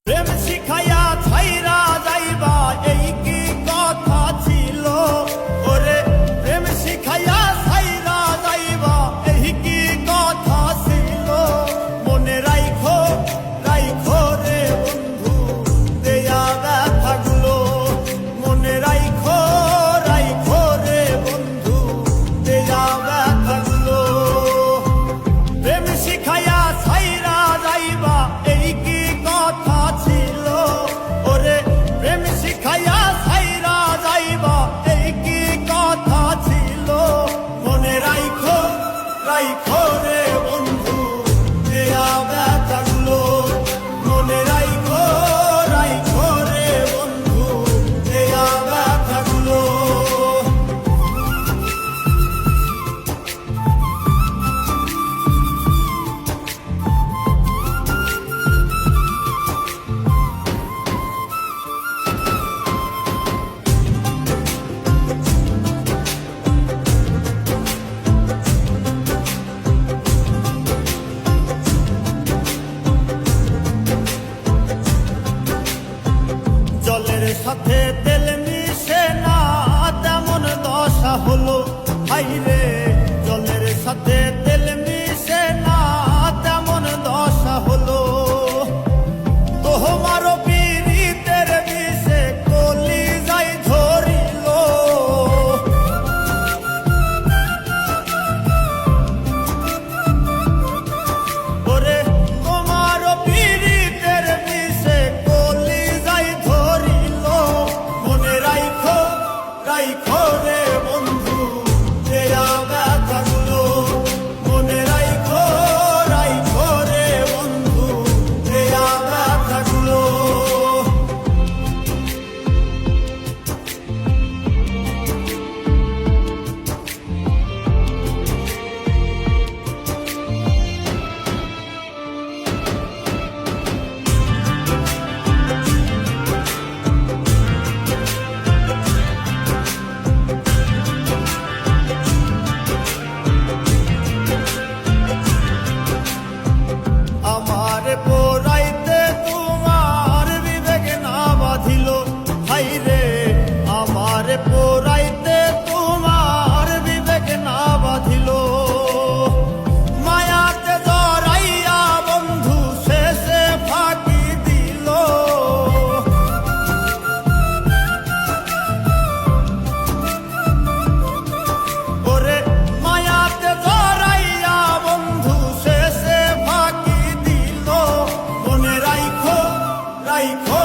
প্রেম শিখাইয়া ছাইরা যাইবা এই কি কথা ছিল ওরে প্রেম শিখাইয়া ছাইরা যাইবা এই কি কথা ছিল মনে রাইখো রাইখো রে বন্ধু দেয়া ব্যথাগুলো মনে রাইখো রাইখো রে বন্ধু দেয়া ব্যথাগুলো প্রেম শিখাইয়া ছাইরা যাইবা এই কি কথা ছিল ওরে প্রেম শিখাইয়া ছাইরা যাইবা এই কি কথা ছিল মনে রাইখো রাইখো রে বন্ধু দেয়া ব্যথাগুলো মনে রাইখো রাইখো রে বন্ধু দেয়া ব্যথাগুলো জলের সাথে তেল মিশে না তেমন দশা হলো হাইরে জলের সাথে তেল মিশে না তেমন দশা হলো তোমারও পীড়িতের বিষে কলি যাই ধরিল ওরে তোমারও পীড়িতের বিষে কলি যাই ধরিল মনে রাইখো রাইখো রে বন্ধু দেয়া ব্যথাগুলো মনে রাইখো রাইখো রে বন্ধু দেয়া ব্যথাগুলো আমার পোড়াইতে তোমার বিবেক না বাঁধিল হাইরে আমার পোড়াইতে তোমার বিবেক না বাঁধিল মায়াতে জড়াইয়া বন্ধু শেষে ফাঁকি দিল ওরে মায়াতে জড়াইয়া বন্ধু শেষে ফাঁকি দিল মনে রাইখো রাইখো